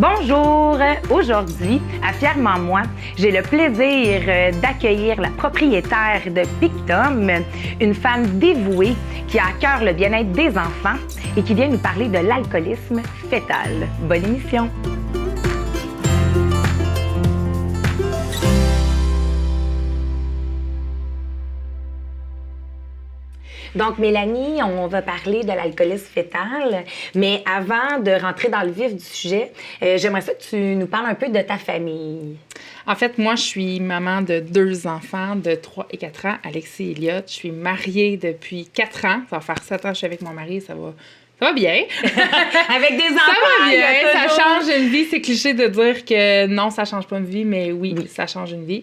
Bonjour! Aujourd'hui, à Fièrement Moi, j'ai le plaisir d'accueillir la propriétaire de Pictum, une femme dévouée qui a à cœur le bien-être des enfants et qui vient nous parler de l'alcoolisme fœtal. Bonne émission! Donc, Mélanie, on va parler de l'alcoolisme fœtal, mais avant de rentrer dans le vif du sujet, j'aimerais ça que tu nous parles un peu de ta famille. En fait, moi, je suis maman de 2 enfants de 3 et 4 ans, Alexis et Elliot. Je suis mariée depuis 4 ans. Ça va faire 7 ans que je suis avec mon mari, ça va bien. Avec des enfants, ça va bien, ça toujours... change une vie. C'est cliché de dire que non, ça change pas une vie, mais oui, ça change une vie.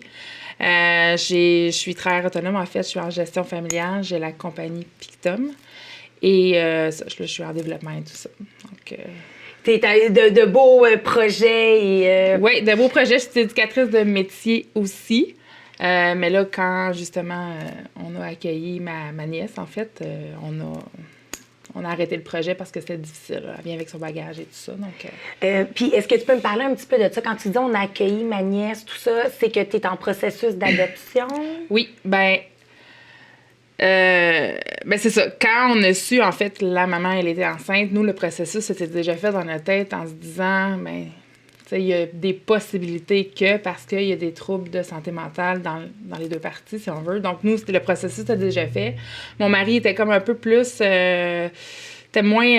Je suis travailleur autonome, en fait, je suis en gestion familiale, j'ai la compagnie Pictum et je suis en développement et tout ça. Donc, t'as de beaux projets et... Oui, de beaux projets. Je suis éducatrice de métier aussi. Mais là, quand justement on a accueilli ma nièce, en fait, on a arrêté le projet parce que c'était difficile. Elle vient avec son bagage et tout ça. Donc, Puis, est-ce que tu peux me parler un petit peu de ça? Quand tu dis on a accueilli ma nièce, tout ça, c'est que tu es en processus d'adoption? Oui, c'est ça. Quand on a su, en fait, la maman, elle était enceinte, nous, le processus s'était déjà fait dans notre tête en se disant, il y a des possibilités que parce qu'il y a des troubles de santé mentale dans les deux parties, si on veut. Donc, nous, le processus était déjà fait. Mon mari était comme un peu plus... était moins...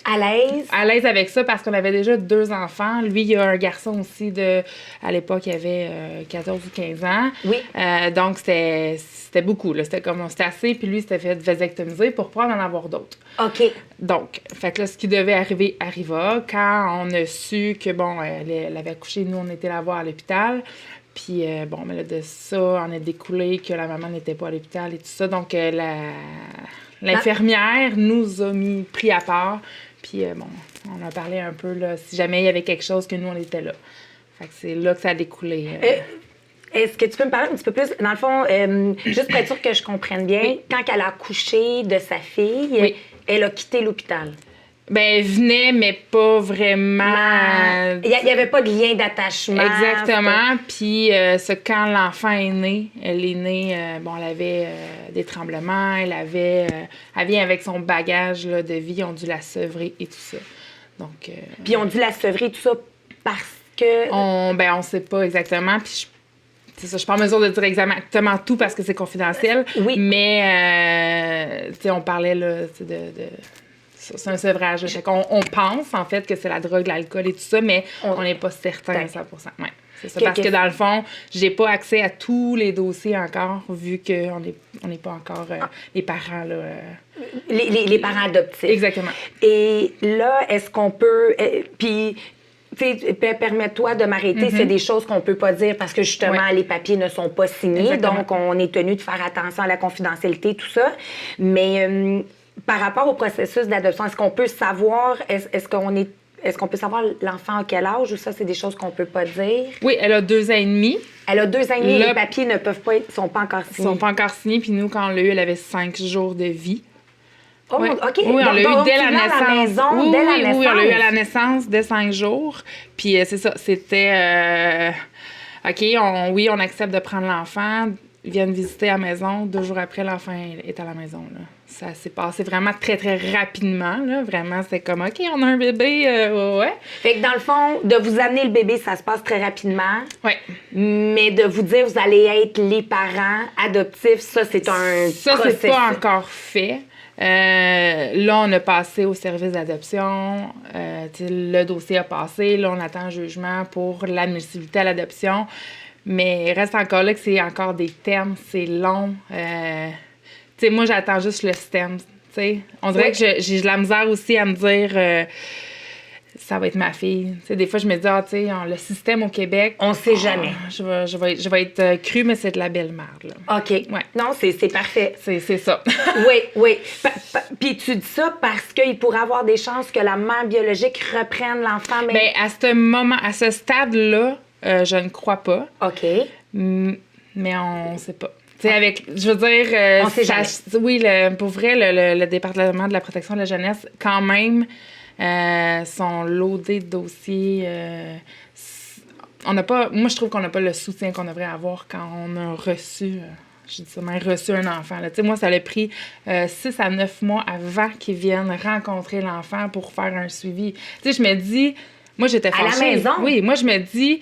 à l'aise? À l'aise avec ça parce qu'on avait déjà 2 enfants. Lui, il y a un garçon aussi à l'époque, il avait 14 ou 15 ans. Oui. Donc, c'était beaucoup. Là. C'était assez. Puis lui, il s'était fait vasectomiser pour pouvoir en avoir d'autres. OK. Donc, fait que là, ce qui devait arriver arriva. Quand on a su que, elle avait accouché, nous, on était la voir à l'hôpital. Puis, mais là, de ça, on a découlé que la maman n'était pas à l'hôpital et tout ça. Donc, l'infirmière nous a pris à part. Puis, on a parlé un peu, là, si jamais il y avait quelque chose, que nous, on était là. Fait que c'est là que ça a découlé. Est-ce que tu peux me parler un petit peu plus? Dans le fond, juste pour être sûr que je comprenne bien, quand elle a accouché de sa fille, elle a quitté l'hôpital. Elle venait, mais pas vraiment... Il n'y avait pas de lien d'attachement. Exactement. Puis, quand l'enfant est né, elle est née... elle avait des tremblements, elle vient avec son bagage là, de vie, ils ont dû la sevrer et tout ça. Donc... Puis, on dû la sevrer et tout ça parce que... On sait pas exactement. Puis, c'est ça, je suis pas en mesure de dire exactement tout parce que c'est confidentiel. Oui. Mais, on parlait là, c'est un sevrage. On pense, en fait, que c'est la drogue, l'alcool et tout ça, mais on n'est pas certain à 100%. Ouais, c'est ça. Parce que, dans le fond, j'ai pas accès à tous les dossiers encore, vu qu'on n'est pas encore les parents, là. Les parents adoptifs. Exactement. Et là, est-ce qu'on peut... Puis... permets-toi de m'arrêter, c'est des choses qu'on peut pas dire parce que, justement, les papiers ne sont pas signés. Exactement. Donc, on est tenu de faire attention à la confidentialité, tout ça. Mais par rapport au processus d'adoption, est-ce qu'on peut savoir, est-ce qu'on peut savoir l'enfant à quel âge ou ça, c'est des choses qu'on peut pas dire? Oui, elle a 2 ans et demi. Elle a 2 ans et demi, les papiers ne sont pas encore signés. Ils sont pas encore signés, puis nous, quand on l'a eu, elle avait 5 jours de vie. Oh, OK. Oui, on l'a eu dès la naissance. Oui, on l'a eu à la naissance, dès 5 jours. Puis c'est ça, c'était... OK, on accepte de prendre l'enfant, ils viennent visiter à la maison. 2 jours après, l'enfant est à la maison. Là. Ça s'est passé vraiment très, très rapidement. Là. Vraiment, c'est comme, OK, on a un bébé, ouais. Fait que dans le fond, de vous amener le bébé, ça se passe très rapidement. Oui. Mais de vous dire, vous allez être les parents adoptifs, ça, c'est un processus. Ça, c'est pas encore fait. Là, on a passé au service d'adoption. Le dossier a passé. Là, on attend un jugement pour l'admissibilité à l'adoption. Mais il reste encore là que c'est encore des termes, c'est long. Moi, j'attends juste le STEM. On dirait que j'ai de la misère aussi à me dire ça va être ma fille. Des fois, je me dis, le système au Québec... On sait jamais. Je vais être crue, mais c'est de la belle merde. Là. OK. Ouais. Non, c'est parfait. C'est ça. Oui. Puis tu dis ça parce qu'il pourrait avoir des chances que la mère biologique reprenne l'enfant. Mais à ce stade-là, je ne crois pas. OK. Mais on ne sait pas. Je veux dire... on sait jamais. Oui, pour vrai, le département de la protection de la jeunesse, quand même... sont loadés de dossiers. Moi, je trouve qu'on n'a pas le soutien qu'on devrait avoir quand on a reçu... je dis ça, mais reçu un enfant. Là. Moi, ça a pris 6 à 9 mois avant qu'ils viennent rencontrer l'enfant pour faire un suivi. Je me dis, moi, j'étais fâchée. À la maison? Oui, moi, je me dis,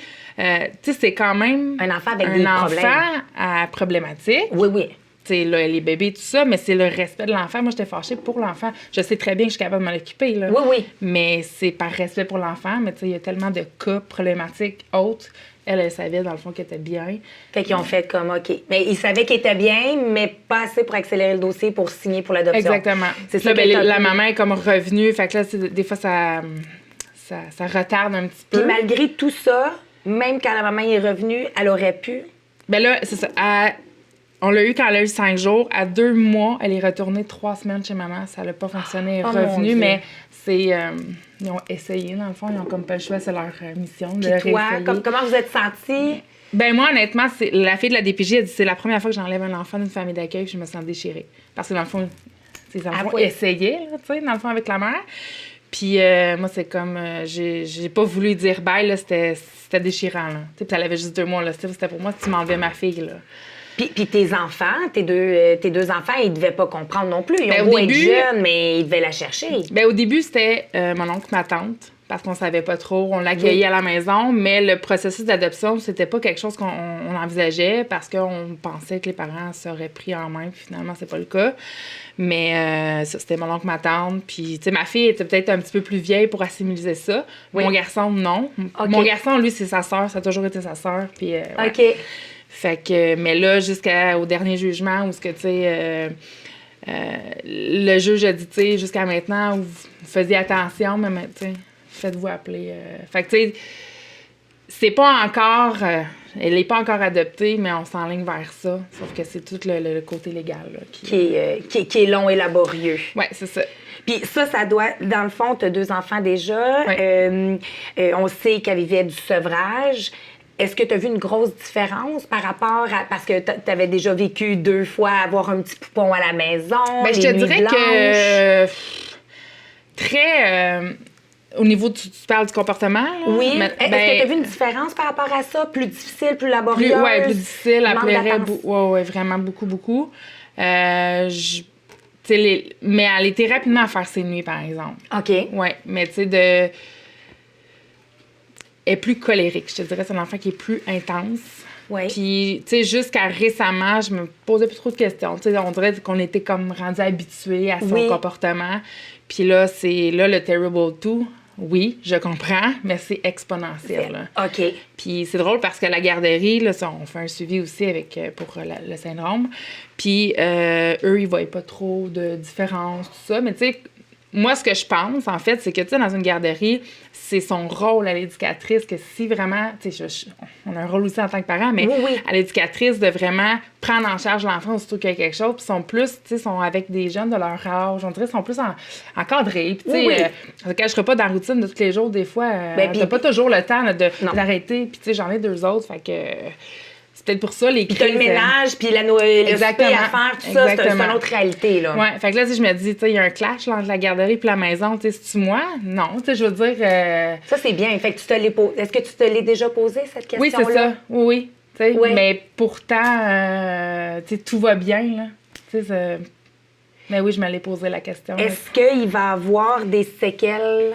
c'est quand même un enfant avec des problèmes. Problématique. Oui, oui. Là, les bébés, tout ça, mais c'est le respect de l'enfant. Moi, j'étais fâchée pour l'enfant. Je sais très bien que je suis capable de m'en occuper. Là. Oui, oui. Mais c'est par respect pour l'enfant. Mais il y a tellement de cas problématiques autres. Elle savait, dans le fond, qu'elle était bien. Fait qu'ils ont fait comme, OK. Mais ils savaient qu'elle était bien, mais pas assez pour accélérer le dossier pour signer pour l'adoption. Exactement. C'est ça. Là, la maman est comme revenue. Fait que là, des fois, ça retarde un petit peu. Puis malgré tout ça, même quand la maman est revenue, elle aurait pu... Ben là, c'est ça. On l'a eu quand elle a eu 5 jours. À 2 mois, elle est retournée 3 semaines chez maman. Ça n'a pas fonctionné. Elle est revenue, mais c'est... ils ont essayé, dans le fond. Ils ont comme pas le choix. C'est leur mission de réessayer. Comment vous êtes sentie? Ben moi, honnêtement, la fille de la DPJ a dit c'est la première fois que j'enlève un enfant d'une famille d'accueil que je me sens déchirée. Parce que dans le fond, ces enfants essayaient, tu sais, dans le fond, avec la mère. Puis moi, c'est comme... j'ai pas voulu dire bye, là. C'était déchirant, là. Tu sais, puis elle avait juste 2 mois, là. C'était pour moi, tu m'enlevais ma fille, là. Puis tes enfants, tes deux enfants, ils devaient pas comprendre non plus. Ils ont beau être jeunes, mais ils devaient la chercher. Ben au début, c'était mon oncle, ma tante, parce qu'on savait pas trop. On l'accueillait à la maison, mais le processus d'adoption, c'était pas quelque chose qu'on envisageait parce qu'on pensait que les parents seraient pris en main, puis finalement, c'est pas le cas. Mais ça, c'était mon oncle, ma tante. Puis, tu sais, ma fille était peut-être un petit peu plus vieille pour assimiler ça. Oui. Mon garçon, non. Okay. Mon garçon, lui, c'est sa sœur. Ça a toujours été sa sœur. Puis, ouais. OK. Fait que, mais là, jusqu'au dernier jugement, où ce que, tu sais, le juge a dit, tu sais, jusqu'à maintenant, vous faisiez attention, mais, tu sais, faites-vous appeler. Fait que, tu sais, c'est pas encore... elle n'est pas encore adoptée, mais on s'enligne vers ça. Sauf que c'est tout le côté légal, là, qui est long et laborieux. Oui, c'est ça. Puis ça doit... Dans le fond, tu as 2 enfants déjà. Oui. On sait qu'elle vivait du sevrage. Est-ce que tu as vu une grosse différence par rapport à... Parce que tu avais déjà vécu 2 fois avoir un petit poupon à la maison, bien, je te dirais que... très... au niveau tu parles du comportement, là? Oui. Est-ce que tu as vu une différence par rapport à ça? Plus difficile, plus laborieuse? Oui, plus difficile. Elle plairait vraiment beaucoup, beaucoup. Mais elle était rapidement à faire ses nuits, par exemple. OK. Oui, mais tu sais, elle est plus colérique. Je te dirais, c'est un enfant qui est plus intense. Oui. Puis, tu sais, jusqu'à récemment, je me posais plus trop de questions. Tu sais, on dirait qu'on était comme rendu habitués à son comportement. Puis là, c'est le Terrible 2. Oui, je comprends, mais c'est exponentiel. Là. OK. Puis c'est drôle parce que la garderie, là, on fait un suivi aussi pour le syndrome. Puis eux, ils voyaient pas trop de différence, tout ça. Mais tu sais, moi, ce que je pense, en fait, c'est que, tu sais, dans une garderie, c'est son rôle à l'éducatrice que si vraiment, tu sais, on a un rôle aussi en tant que parent, mais à l'éducatrice de vraiment prendre en charge l'enfant aussitôt qu'il y a quelque chose, puis sont plus, tu sais, sont avec des jeunes de leur âge, on dirait, sont plus encadrés. Puis, tu sais, ça ne cacherait pas dans la routine de tous les jours, des fois, t'as pas toujours le temps là, d'arrêter, puis, tu sais, j'en ai 2 autres, fait que... C'est peut-être pour ça, les crises... Puis t'as le ménage, puis le souper à faire, tout ça, c'est une autre réalité, là. Oui, fait que là, si je me dis, tu sais, il y a un clash là, entre la garderie et la maison, tu sais, c'est-tu moi? Non, tu sais, je veux dire... Ça, c'est bien. Fait que tu te l'es posé. Est-ce que tu te l'es déjà posé, cette question-là? Oui, c'est ça. Oui, tu sais, mais pourtant, tu sais, tout va bien, là. Tu sais, mais oui, je me l'ai posé la question. Est-ce qu'il va y avoir des séquelles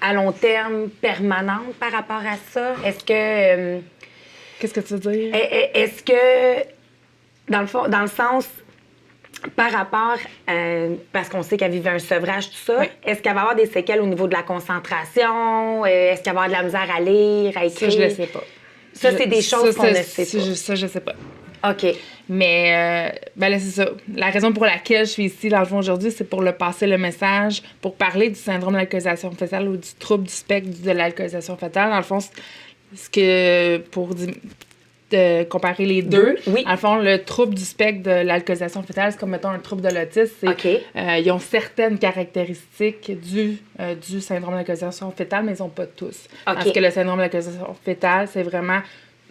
à long terme permanentes par rapport à ça? Est-ce que... Qu'est-ce que tu veux dire? Est-ce que, dans le sens, par rapport, parce qu'on sait qu'elle vivait un sevrage, tout ça, est-ce qu'elle va avoir des séquelles au niveau de la concentration? Est-ce qu'elle va avoir de la misère à lire, à écrire? Ça, je le sais pas. Ça, c'est des choses qu'on ne sait pas. Ça, je sais pas. OK. Mais, ben là, c'est ça. La raison pour laquelle je suis ici, dans le fond, aujourd'hui, c'est pour passer le message, pour parler du syndrome de l'alcoolisation fœtale ou du trouble du spectre de l'alcoolisation fœtale. Dans le fond, pour de comparer les deux, dans le fond, le trouble du spectre de l'alcoolisation fœtale, c'est comme, mettons, un trouble de l'autisme. Ils ont certaines caractéristiques du syndrome de l'alcoolisation fœtale, mais ils n'ont pas tous. Parce que le syndrome de l'alcoolisation fœtale, c'est vraiment...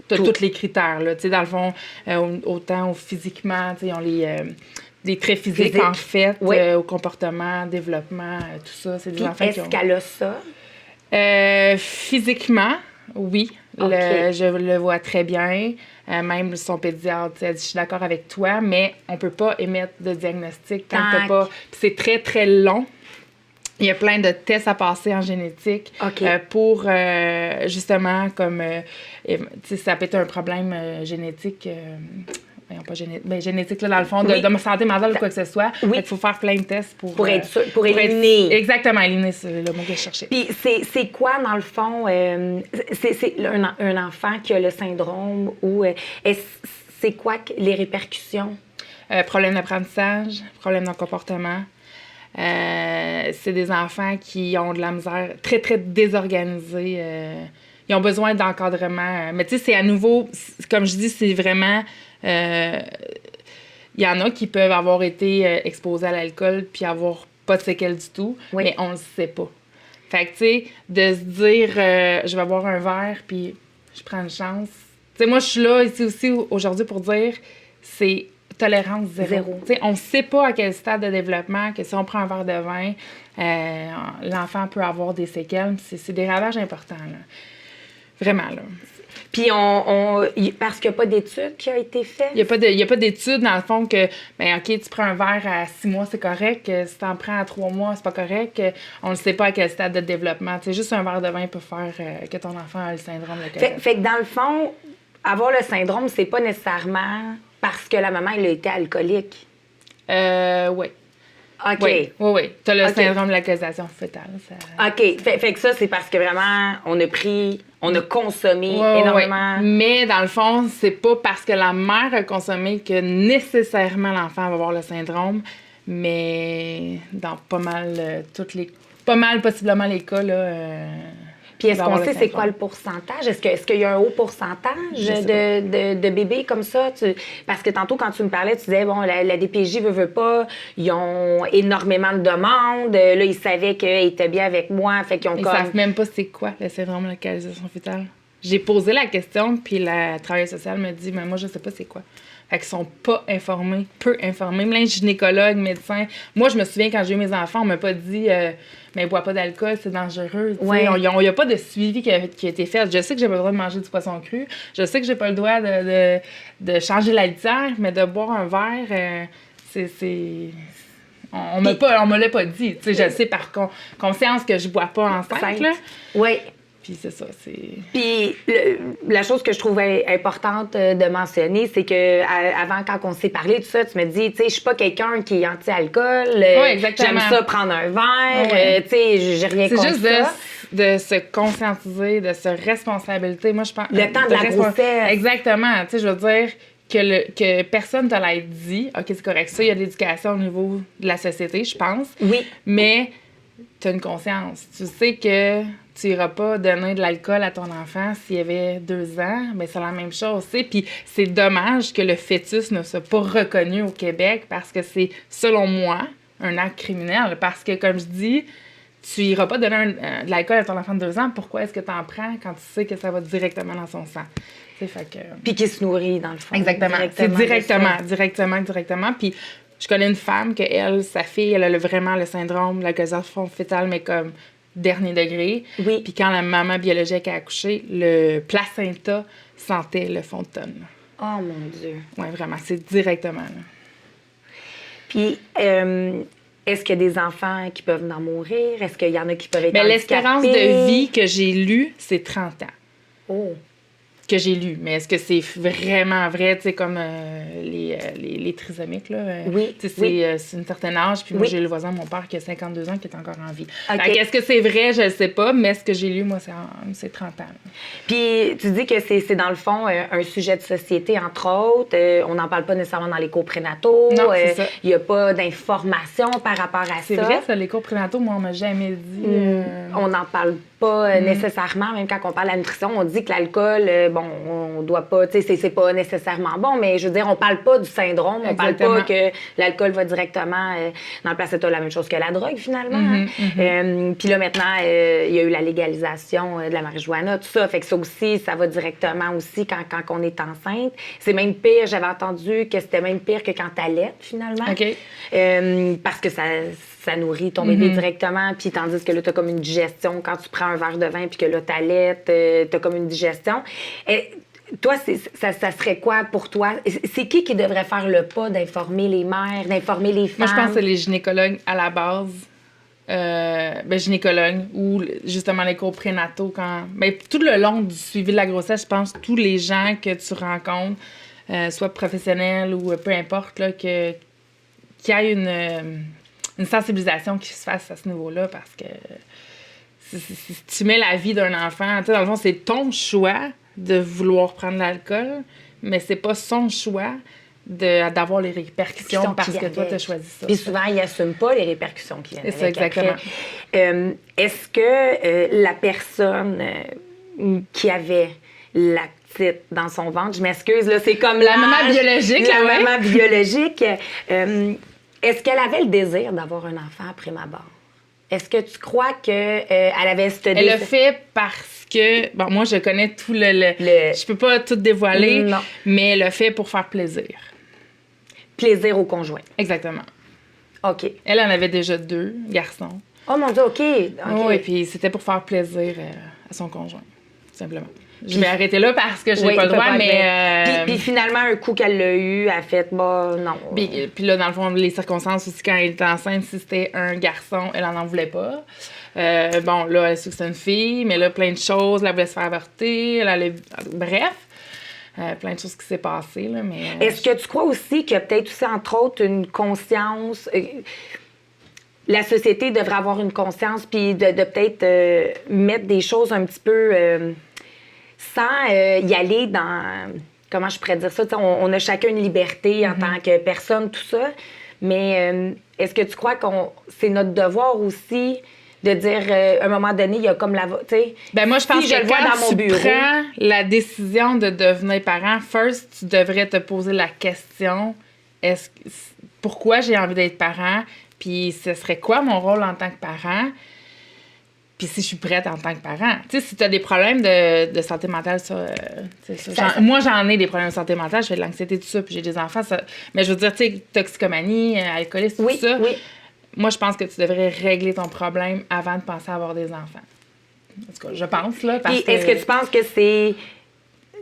T'as tous les critères, là. Tu sais, dans le fond, autant physiquement, tu sais, ils ont des traits physiques, Physique. en fait, Oui. au comportement, développement, tout ça. C'est des Puis enfants qui est-ce ont... qu'elle a ça? Physiquement, oui. OK. Je le vois très bien. Même son pédiatre, elle dit, je suis d'accord avec toi, mais on peut pas émettre de diagnostic quand t'as pas... Puis c'est très, très long. Il y a plein de tests à passer en génétique OK. pour, justement, comme... tu sais, ça peut être un problème génétique... voyons, pas génétique, là, dans le fond, Oui. de santé mentale ou quoi que ce soit. Oui. Il faut faire plein de tests Pour être sûr, pour éliminer. Exactement, éliminer, c'est le mot que je cherchais. Puis c'est quoi, dans le fond, c'est un enfant qui a le syndrome ou c'est quoi les répercussions? Problème d'apprentissage, problème dans le comportement. C'est des enfants qui ont de la misère, très, très désorganisés. Ils ont besoin d'encadrement. Mais tu sais, c'est à nouveau, comme je dis, c'est vraiment... Il y en a qui peuvent avoir été exposés à l'alcool puis avoir pas de séquelles du tout, Oui. mais on le sait pas. Fait que, tu sais, de se dire, je vais boire un verre puis je prends une chance. Tu sais, moi, je suis là ici aussi aujourd'hui pour dire, c'est tolérance zéro. Tu sais, on sait pas à quel stade de développement que si on prend un verre de vin, l'enfant peut avoir des séquelles. C'est des ravages importants, là. Vraiment, là. Puis, parce qu'il n'y a pas d'études qui a été faite? Il n'y a pas d'études, dans le fond, que, ben OK, tu prends un verre à 6 mois, c'est correct. Si tu en prends à 3 mois, c'est pas correct. On ne sait pas à quel stade de développement. Tu sais, juste un verre de vin peut faire que ton enfant a le syndrome de Covette. Fait que dans le fond, avoir le syndrome, c'est pas nécessairement parce que la maman, elle a été alcoolique. Oui. OK. Oui. Tu as le OK. syndrome de la causation fétale. Ça... OK. Fait que ça, c'est parce que vraiment, on a consommé énormément. Oui. Mais dans le fond, c'est pas parce que la mère a consommé que nécessairement l'enfant va avoir le syndrome, mais dans pas mal possiblement les cas, là. Puis est-ce va qu'on avoir le sait c'est syndrome. quoi le pourcentage? Est-ce qu'il y a un haut pourcentage de bébés comme ça? Parce que tantôt, quand tu me parlais, tu disais, bon, la DPJ veut pas, ils ont énormément de demandes. Là, ils savaient qu'ils étaient bien avec moi, fait qu'ils ont Ils comme... savent même pas c'est quoi le syndrome de la causation fétale. J'ai posé la question, puis la travailleuse sociale me dit, mais moi, je sais pas c'est quoi. Fait qu'ils sont pas informés, peu informés. Même les gynécologues, médecins. Moi, je me souviens, quand j'ai eu mes enfants, on m'a pas dit, mais bois pas d'alcool, c'est dangereux. Ouais. Il n'y a pas de suivi qui a été fait. Je sais que j'ai pas le droit de manger du poisson cru. Je sais que j'ai pas le droit de changer la litière, mais de boire un verre, on me l'a pas dit. Tu sais, je sais par conscience que je bois pas enceinte, là. Oui. Puis c'est ça, c'est... Puis la chose que je trouvais importante de mentionner, c'est que avant, quand on s'est parlé, tout ça, tu me dis, tu sais, je suis pas quelqu'un qui est anti-alcool. exactement. J'aime ça prendre un verre. Ouais. Tu sais, j'ai rien contre juste ça. de se conscientiser, de se responsabiliser. Moi, je pense... Le temps de la grossesse. Exactement. Tu sais, je veux dire que personne ne te l'a dit. OK, c'est correct. Ça, il y a de l'éducation au niveau de la société, je pense. Oui. Mais tu as une conscience. Tu sais que tu n'iras pas donner de l'alcool à ton enfant s'il y avait 2 ans. Bien, c'est la même chose, tu sais. Puis c'est dommage que le fœtus ne soit pas reconnu au Québec parce que c'est, selon moi, un acte criminel. Parce que, comme je dis, tu n'iras pas donner de l'alcool à ton enfant de 2 ans. Pourquoi est-ce que tu en prends quand tu sais que ça va directement dans son sang? Tu sais, fait que... Puis qui se nourrit, dans le fond. Exactement. C'est directement. Puis je connais une femme que elle, sa fille, elle a vraiment le syndrome de la causation fétale, mais comme dernier degré. Oui. Puis quand la maman biologique a accouché, le placenta sentait le fond de tonne. Oh mon Dieu. Oui, vraiment. C'est directement. Là. Puis est-ce qu'il y a des enfants qui peuvent en mourir? Est-ce qu'il y en a qui peuvent être Mais l'espérance handicapés? de vie que j'ai lue, c'est 30 ans. Oh. Que j'ai lu. Mais est-ce que c'est vraiment vrai, tu sais, comme les trisomiques, là? Oui, Tu sais, oui. c'est un certain âge. Puis moi, Oui. j'ai le voisin de mon père qui a 52 ans qui est encore en vie. OK. Fait que est-ce que c'est vrai? Je ne sais pas. Mais ce que j'ai lu, moi, c'est 30 ans. Puis tu dis que c'est dans le fond un sujet de société, entre autres. On n'en parle pas nécessairement dans les cours prénataux. Non, c'est ça. Il n'y a pas d'informations par rapport à C'est ça. vrai, ça, les cours prénataux, moi, on m'a jamais dit... On n'en parle pas nécessairement. Même quand on parle de la nutrition, on dit que l'alcool, bon, on doit pas, tu sais, c'est pas nécessairement bon, mais je veux dire, on parle pas du syndrome, on parle pas que l'alcool va directement dans le placenta, la même chose que la drogue, finalement. Puis là, maintenant, il y a eu la légalisation de la marijuana, tout ça, fait que ça aussi, ça va directement aussi quand on est enceinte. C'est même pire, j'avais entendu que c'était même pire que quand t'allaites, finalement. Parce que ça nourrit ton bébé directement, puis tandis que là, t'as comme une digestion quand tu prends un verre de vin, puis que là, t'allaites, t'as comme une digestion. Et toi, ça serait quoi pour toi? C'est qui devrait faire le pas d'informer les mères, d'informer les femmes? Moi, je pense que c'est les gynécologues à la base. Gynécologues ou justement les cours prénataux. Tout le long du suivi de la grossesse, je pense que tous les gens que tu rencontres, soit professionnels ou peu importe, là, qu'il y ait une sensibilisation qui se fasse à ce niveau-là, parce que si tu mets la vie d'un enfant, tu sais, dans le fond, c'est ton choix de vouloir prendre l'alcool, mais c'est pas son choix d'avoir les répercussions parce que toi, tu as choisi ça. Puis souvent, ils n'assument pas les répercussions qui viennent avec. C'est exactement. Est-ce que la personne qui avait la petite dans son ventre, je m'excuse, là, c'est comme la maman biologique. La maman biologique. Est-ce qu'elle avait le désir d'avoir un enfant après ma barre? Est-ce que tu crois qu'elle avait ce désir? Elle le fait parce que... Bon, moi, je connais tout je peux pas tout dévoiler, mais elle le fait pour faire plaisir. Plaisir au conjoint. Exactement. OK. Elle en avait déjà 2 garçons. Oh mon Dieu, OK. Oui, puis c'était pour faire plaisir à son conjoint, tout simplement. Je vais arrêter là parce que je n'ai pas le droit, mais... Puis finalement, un coup qu'elle l'a eu, elle a fait, bah non. Puis là, dans le fond, les circonstances aussi, quand elle était enceinte, si c'était un garçon, elle en voulait pas. Bon, là, elle sait que c'est une fille, mais là, plein de choses, elle voulait se faire avorter, bref, plein de choses qui s'est passées, là, mais... Est-ce que tu crois aussi qu'il y a peut-être aussi, entre autres, une conscience... la société devrait avoir une conscience, puis de peut-être mettre des choses un petit peu... sans y aller dans... Comment je pourrais dire ça? On a chacun une liberté en tant que personne, tout ça. Mais est-ce que tu crois que c'est notre devoir aussi de dire, à un moment donné, il y a comme la... Moi, je pense que quand tu prends la décision de devenir parent, first, tu devrais te poser la question, pourquoi j'ai envie d'être parent? Puis ce serait quoi mon rôle en tant que parent? Puis si je suis prête en tant que parent. Tu sais, si tu as des problèmes de santé mentale, moi, j'en ai des problèmes de santé mentale, je fais de l'anxiété, tout ça, puis j'ai des enfants. Mais je veux dire, tu sais, toxicomanie, alcoolisme, tout ça. Oui. Moi, je pense que tu devrais régler ton problème avant de penser à avoir des enfants. En tout cas, je pense, là. Puis est-ce que tu penses que c'est...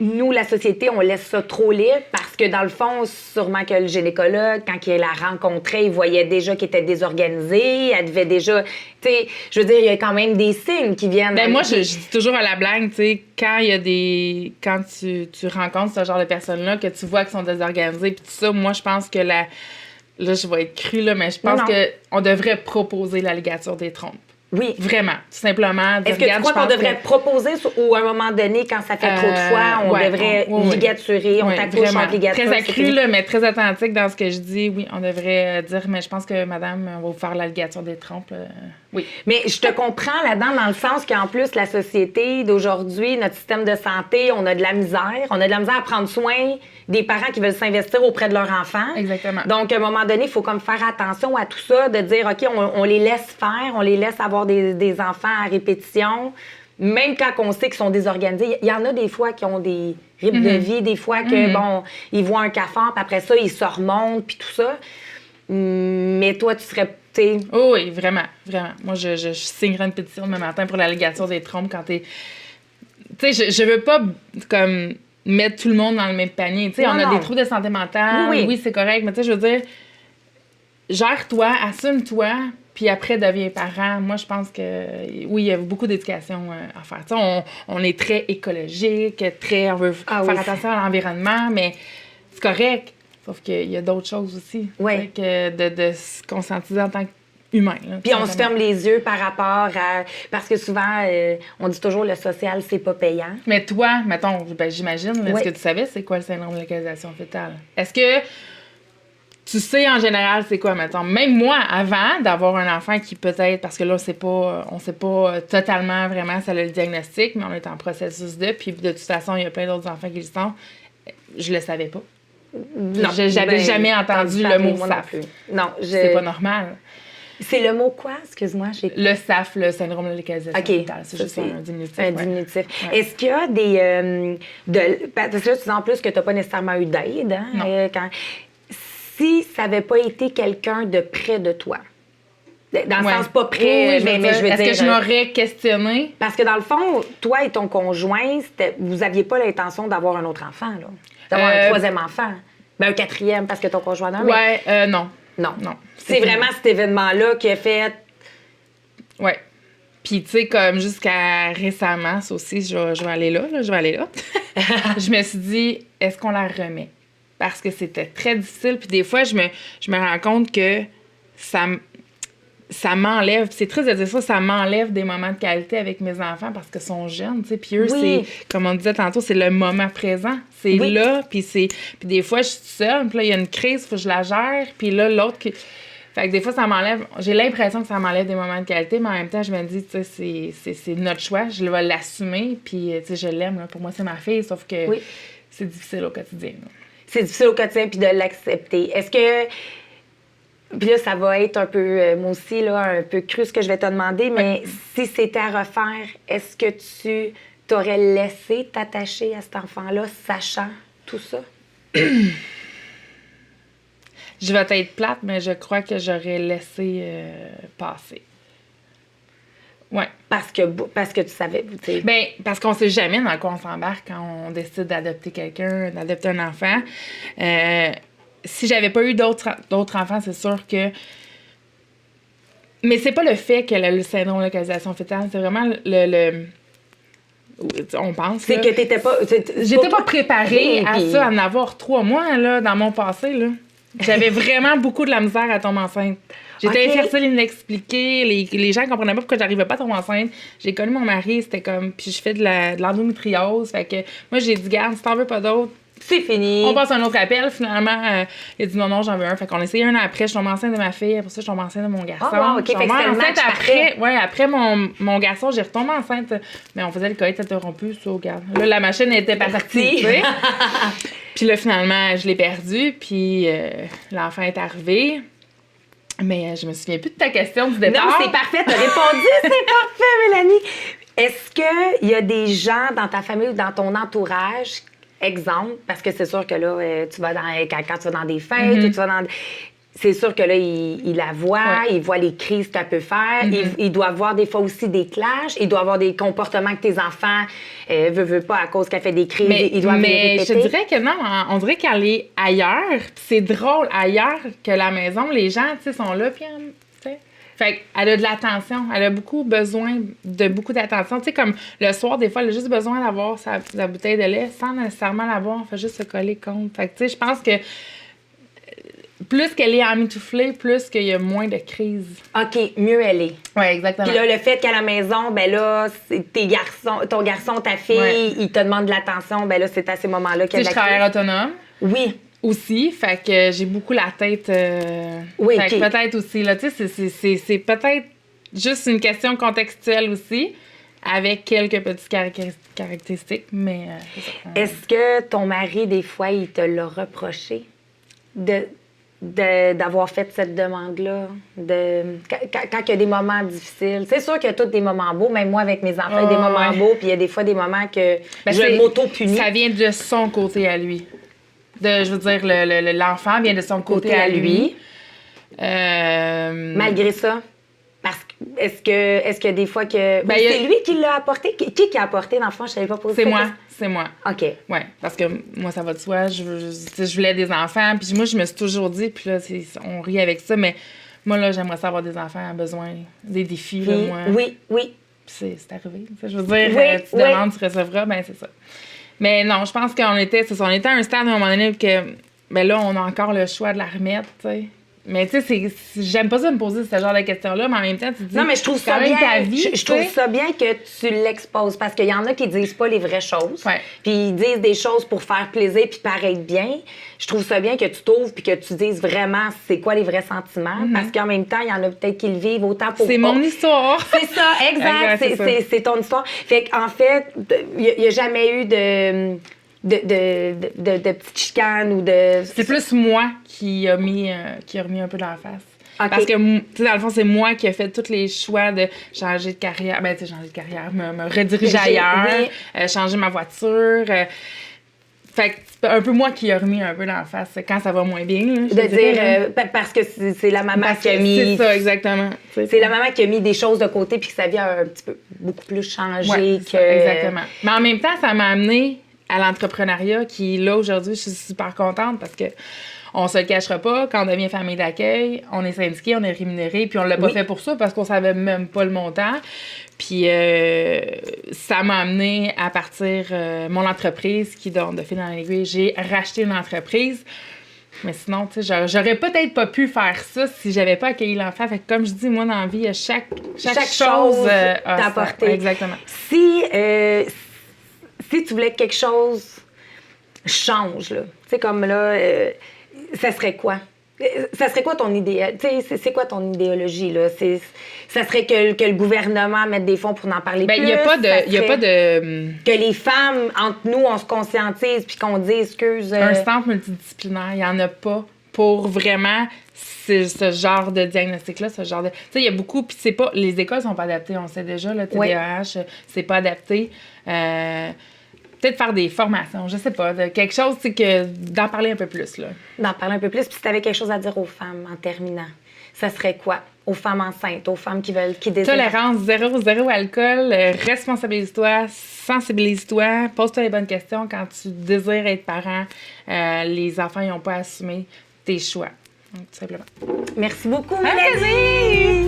Nous, la société, on laisse ça trop libre parce que, dans le fond, sûrement que le gynécologue, quand il la rencontrait, il voyait déjà qu'elle était désorganisée, elle devait déjà... Tu sais, je veux dire, il y a quand même des signes qui viennent... Moi, je dis toujours à la blague, tu sais, quand il y a des... Quand tu rencontres ce genre de personnes-là, que tu vois qu'elles sont désorganisées, puis tout ça, moi, je pense que Là, je vais être crue, là, mais je pense qu'on devrait proposer la ligature des trompes. Oui. Vraiment, tout simplement. Est-ce que tu crois qu'on devrait proposer ou à un moment donné, quand ça fait trop de fois, on devrait ligaturer, on t'accouche en ligature? Très accru, là, mais très authentique dans ce que je dis. Oui, on devrait dire, mais je pense que madame, on va vous faire la ligature des trompes. Oui. Mais je te comprends là-dedans dans le sens qu'en plus, la société d'aujourd'hui, notre système de santé, on a de la misère. On a de la misère à prendre soin des parents qui veulent s'investir auprès de leurs enfants. Exactement. Donc, à un moment donné, il faut comme faire attention à tout ça, de dire, OK, on les laisse faire, on les laisse avoir des enfants à répétition, même quand on sait qu'ils sont désorganisés. Il y en a des fois qui ont des rythmes de vie, des fois que, bon, ils voient un cafard, puis après ça, ils se remontent, puis tout ça. Mais toi, tu serais... Oh oui, vraiment, vraiment. Moi, je signerais une pétition demain matin pour la ligature des trompes quand t'es... Tu sais, je veux pas, comme, mettre tout le monde dans le même panier. Tu sais, on a des troubles de santé mentale. Oui, c'est correct, mais tu sais, je veux dire, gère-toi, assume-toi, puis après, deviens parent. Moi, je pense que, oui, il y a beaucoup d'éducation à faire. Tu sais, on est très écologique, on veut faire attention à l'environnement, mais c'est correct. Sauf qu'il y a d'autres choses aussi. Oui. Que de se conscientiser en tant qu'humain. Puis on se ferme les yeux par rapport à... Parce que souvent, on dit toujours le social, c'est pas payant. Mais toi, mettons, j'imagine, est-ce que tu savais c'est quoi le syndrome de localisation fœtale? Est-ce que tu sais en général c'est quoi, mettons. Même moi, avant d'avoir un enfant qui peut-être, parce que là, on sait pas totalement vraiment ça a le diagnostic, mais on est en processus de, puis de toute façon, il y a plein d'autres enfants qui le sont, je le savais pas. Non, J'avais jamais entendu le mot SAF. Non, c'est pas normal. C'est le mot quoi? Excuse-moi. Le SAF, le syndrome de localisation fétale. C'est juste un diminutif. Un diminutif. Ouais. Est-ce qu'il y a des... parce que là, tu dis en plus que tu n'as pas nécessairement eu d'aide. Hein? Non. Si ça n'avait pas été quelqu'un de près de toi, dans le sens pas près, mais je veux dire... Est-ce que je m'aurais questionné? Parce que dans le fond, toi et ton conjoint, vous n'aviez pas l'intention d'avoir un autre enfant, là. D'avoir un troisième enfant. Ben, un quatrième, parce que ton conjoint a un. Ouais, non. Non. C'est vraiment cet événement-là qui a fait... Oui. Puis, tu sais, comme jusqu'à récemment, ça aussi, je vais aller là. Je me suis dit, est-ce qu'on la remet? Parce que c'était très difficile. Puis des fois, je me rends compte que ça m'enlève, c'est triste de dire ça m'enlève des moments de qualité avec mes enfants parce qu'ils sont jeunes, tu sais. Puis eux, c'est, comme on disait tantôt, c'est le moment présent. C'est là, puis des fois, je suis seule, puis là, il y a une crise, il faut que je la gère, puis là, l'autre qui... Fait que des fois, ça m'enlève... J'ai l'impression que ça m'enlève des moments de qualité, mais en même temps, je me dis, tu sais, c'est notre choix, je vais l'assumer, puis, tu sais, je l'aime, là. Pour moi, c'est ma fille, sauf que c'est difficile au quotidien, là. C'est difficile au quotidien, puis de l'accepter. Est-ce que... Puis là, ça va être un peu, moi aussi, là, un peu cru ce que je vais te demander, mais si c'était à refaire, est-ce que tu t'aurais laissé t'attacher à cet enfant-là, sachant tout ça? Je vais être plate, mais je crois que j'aurais laissé passer. Oui. Parce que tu savais, tu sais. Bien, parce qu'on sait jamais dans quoi on s'embarque quand on décide d'adopter quelqu'un, d'adopter un enfant. Si j'avais pas eu d'autres enfants, c'est sûr que... Mais c'est pas le fait qu'elle a le syndrome de localisation fétale, c'est vraiment on pense, c'est là, que t'étais pas... J'étais pas préparée à ça, à en avoir 3 mois, là, dans mon passé, là. J'avais vraiment beaucoup de la misère à tomber enceinte. J'étais infertile inexpliquée. Les gens comprenaient pas pourquoi j'arrivais pas à tomber enceinte. J'ai connu mon mari, c'était comme... Puis je fais de l'endométriose. Fait que moi, j'ai dit, garde, si t'en veux pas d'autres, c'est fini. On passe à un autre appel. Finalement, il a dit non, j'en veux un. Fait qu'on a essayé un an après. Je tombe enceinte de ma fille. Après ça, je tombe enceinte de mon garçon. OK. Fait que c'était le match après. Ouais, après mon garçon, j'ai retombé enceinte. Mais on faisait le coït interrompu, ça, regarde. Là, la machine était partie, tu sais. Puis là, finalement, je l'ai perdu. Puis l'enfant est arrivé. Mais je me souviens plus de ta question du départ. Non, c'est parfait. T'as répondu. C'est parfait, Mélanie. Est-ce qu'il y a des gens dans ta famille ou dans ton entourage... Exemple, parce que c'est sûr que là, tu vas quand tu vas dans des fêtes, tu vas dans... C'est sûr que là, il la voit, il voit les crises que tu peux faire. Il doit avoir des fois aussi des clashs. Il doit avoir des comportements que tes enfants veulent pas à cause qu'elle fait des crises. Il doit les répéter. Je dirais que non. On dirait qu'elle est ailleurs. C'est drôle, ailleurs que la maison. Les gens, tu sais, sont là, puis... Fait qu'elle a de l'attention. Elle a beaucoup besoin de beaucoup d'attention. Tu sais, comme le soir, des fois, elle a juste besoin d'avoir sa bouteille de lait sans nécessairement l'avoir. Elle fait juste se coller contre. Fait que, tu sais, je pense que plus qu'elle est emmitouflée, plus qu'il y a moins de crises. OK, mieux elle est. Oui, exactement. Puis là, le fait qu'à la maison, ben là, ton garçon, ta fille, il te demande de l'attention, ben là, c'est à ces moments-là qu'il y a de la crise. Je travaille autonome. Oui. Aussi, fait que j'ai beaucoup la tête. Oui, fait que peut-être aussi, là, tu sais, c'est peut-être juste une question contextuelle aussi, avec quelques petites caractéristiques, mais c'est ça. Est-ce que ton mari, des fois, il te l'a reproché d'avoir fait cette demande-là? Quand il y a des moments difficiles. C'est sûr qu'il y a tous des moments beaux, même moi, avec mes enfants, il y a des moments beaux, puis il y a des fois des moments que je m'auto-punis. Ça vient de son côté à lui. Je veux dire, l'enfant vient de son côté à lui. Malgré ça? Parce que, est-ce que des fois que... Ben, c'est lui qui l'a apporté? Qui a apporté, dans le fond? Je ne savais pas poser ça. C'est moi. OK. Oui, parce que moi, ça va de soi. Je voulais des enfants. Puis moi, je me suis toujours dit, puis là, on rit avec ça, mais moi, là, j'aimerais ça avoir des enfants à besoin des défis. Là, moi. Oui. C'est arrivé. Je veux dire, tu demandes, tu recevras, ben c'est ça. Mais non, je pense qu'on était à un stade à un moment donné que, ben là, on a encore le choix de la remettre, tu sais. Mais tu sais, j'aime pas ça me poser ce genre de questions-là, mais en même temps, tu te dis... Non, mais je trouve ça bien. Ta vie, je trouve ça bien que tu l'exposes parce qu'il y en a qui disent pas les vraies choses. Ouais. Puis ils disent des choses pour faire plaisir puis paraître bien. Je trouve ça bien que tu t'ouvres puis que tu dises vraiment c'est quoi les vrais sentiments. Parce qu'en même temps, il y en a peut-être qui le vivent autant pour... C'est mon histoire. C'est ça, exact. C'est ton histoire. Fait qu'en fait, il n'y a jamais eu de petites chicanes ou de... C'est plus moi qui a remis un peu dans la face. Okay. Parce que, tu sais, dans le fond, c'est moi qui ai fait tous les choix de changer de carrière. Ben, tu sais, changer de carrière, me rediriger ailleurs, changer ma voiture. Fait que c'est un peu moi qui a remis un peu dans la face quand ça va moins bien. Là, de dire, parce que c'est la maman qui a mis... C'est ça, exactement. C'est la maman qui a mis des choses de côté puis que sa vie a un petit peu beaucoup plus changé que... Ça, exactement. Mais en même temps, ça m'a amené à l'entrepreneuriat qui, là, aujourd'hui, je suis super contente parce que on se le cachera pas, quand on devient famille d'accueil, on est syndiqué, on est rémunéré, puis on l'a pas fait pour ça parce qu'on savait même pas le montant. Puis ça m'a amené à partir mon entreprise qui, donc, de fil en aiguille, j'ai racheté une entreprise. Mais sinon, tu sais, j'aurais peut-être pas pu faire ça si j'avais pas accueilli l'enfant. Fait que comme je dis, moi, dans la vie, chaque chose t'a apporté. Ouais, exactement. Si tu voulais que quelque chose change, là, tu sais, comme là... ça serait quoi? Ça serait quoi ton idéal? C'est quoi ton idéologie, là? Ça serait que le gouvernement mette des fonds pour en parler plus? Il n'y a pas de... Que les femmes, entre nous, on se conscientise puis qu'on dise, excuse... Un centre multidisciplinaire, il n'y en a pas pour vraiment ce genre de diagnostic-là, ce genre de... Tu sais, il y a beaucoup... Puis c'est pas... Les écoles sont pas adaptées, on sait déjà, le TDAH, c'est pas adapté. Peut-être faire des formations, je sais pas, quelque chose, c'est que d'en parler un peu plus, là. D'en parler un peu plus, puis si tu avais quelque chose à dire aux femmes en terminant, ça serait quoi? Aux femmes enceintes, aux femmes qui désirent... Tolérance, zéro alcool, responsabilise-toi, sensibilise-toi, pose-toi les bonnes questions quand tu désires être parent. Les enfants, ils n'ont pas à assumer tes choix. Donc, tout simplement. Merci beaucoup, Mélanie!